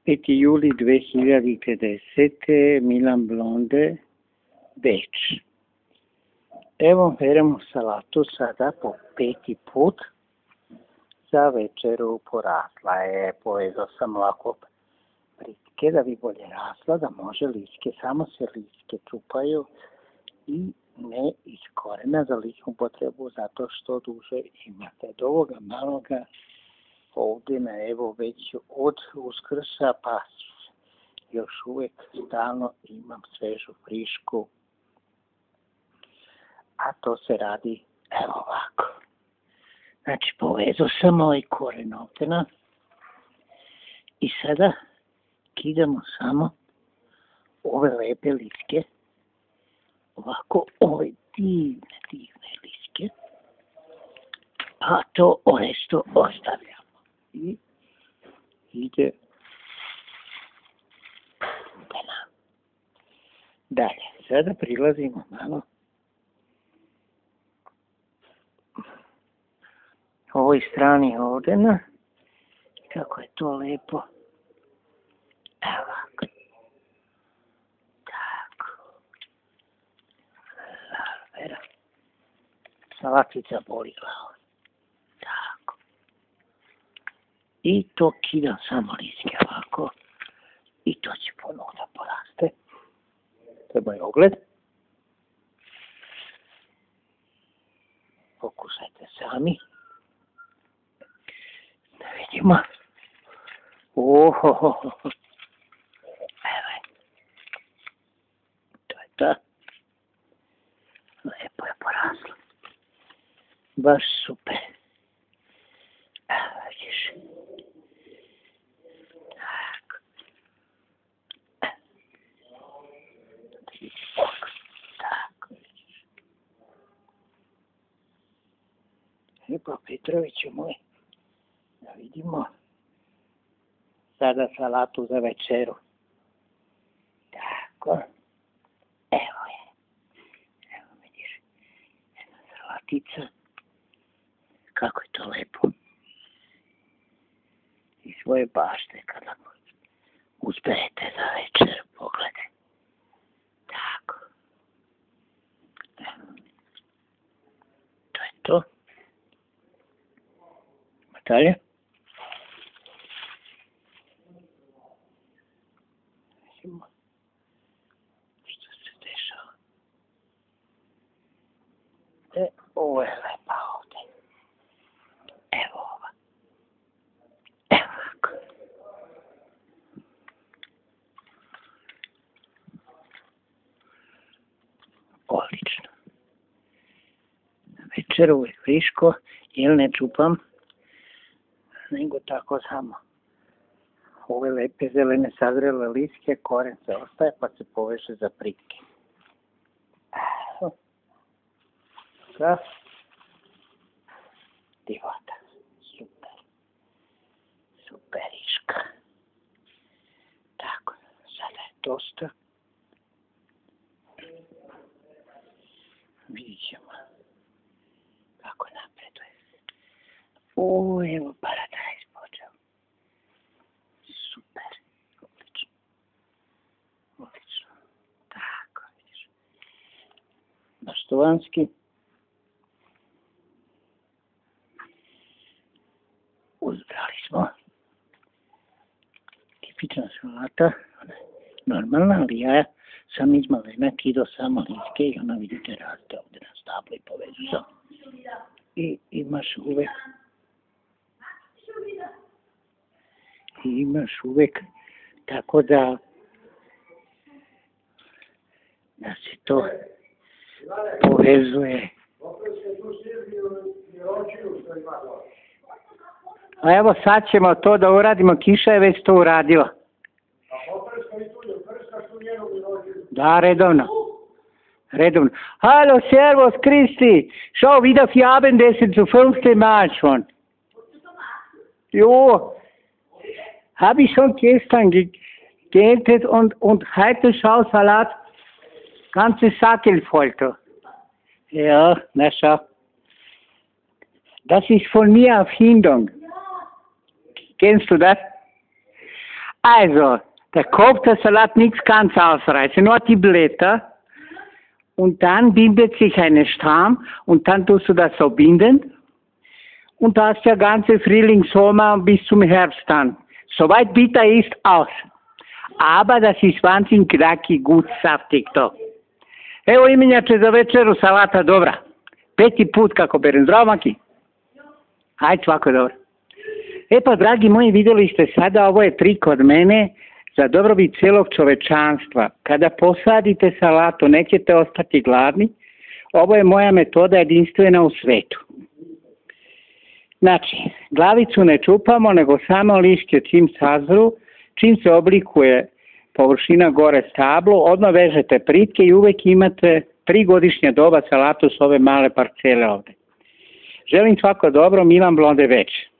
5. juli 2010. Milan Blonde, Beč. Evo beremo salatu sada po 5. put. Za večeru porasla je, povezao sam ovako pritke da bi bolje rasla, da može liške, samo se liške čupaju i ne iz korena za ličnu potrebu, zato što duže imate. Od ovoga maloga ovdje na evo već od Uskrsa pa još uvijek stalno imam svežu frišku, a to se radi evo ovako. Znači povezao sam ovaj koren ovdje i sada kidamo samo ove lepe liske, ovako ove divne liske, a to oresto ostavljamo i ide dalje. Sada prilazimo malo ovoj strani ovdje, kako je to lepo. Evo ovako. Tako. Lavera. Salatica boli glavu. Tako. I to kidam samo liske ovako. I to će ponovno da poraste. Treba je ogled. Pokušajte sami. Da vidimo. Ohohoho. Evo je. To je to. Lepo je poraslo. Baš super. Evo vidiš. Tako. Tako vidiš. Evo Petroviću moj. Da vidimo sada salatu za večeru. Tako. Evo je. Evo vidiš. Jedna salatica. Kako je to lepo. I svoje bašte kada uspijete za večer. Pogledaj. Tako. Evo. To je to. Dalje. Što se dešava? Ovo je lepa ovdje. Evo ova. Evo ovako. Odlično. Večer uvijek friško, jer ne čupam, nego tako samo. Ove lepe zelene sazrele liske, koren se ostaje pa se poveže za pritke. Sad. Divota. Super. Superiška. Tako, sada je dosta. Vidjet ćemo kako napreduje. Evo paradajz počeo. Super. Odlično. Odlično. Tako, vidiš. Baštovanski. Uzbrali smo. Tipična salata. Normalna, ali ja sam iz malena kidao samo liske i ona vidite raste ovdje na stablu i povezu sam. I imaš uvek tako da se to povezuje. A evo sad ćemo to da uradimo, kiša je već to uradila. Da, redovno. Hallo, servus, Christi. Schau, wieder für Abendessen zu 5. März schon. Jo, habe ich schon gestern geerntet und heute schau Salat, ganze Sackel voll. Ja, na schau. Das ist von mir Erfindung. Kennst du das? Also, der kocht der Salat nichts ganz ausreißen, nur die Blätter. Und dann bindet sich eine Stramm und dann tust du das so binden. Und da ist der ganze Frühling, Sommer bis zum Herbst dann. Soweit bitter ist, aus. Aber das ist wahnsinnig krakig, gut, saftig to. Evo imenjače za večeru salata dobra. 5. put kako berem. Zdravo, Maki. Hajde, svako dobro. E pa, dragi moji, vidjeli ste sada, ovo je trik od mene za dobrobit cijelog čovečanstva. Kada posadite salatu, nećete ostati gladni. Ovo je moja metoda jedinstvena u svetu. Znači, glavicu ne čupamo, nego samo lišće čim sazru, čim se oblikuje površina gore stablo, odmah vežete pritke i uvek imate 3 godišnja doba salatu s ove male parcele ovde. Želim svako dobro, Milan Blonde Več.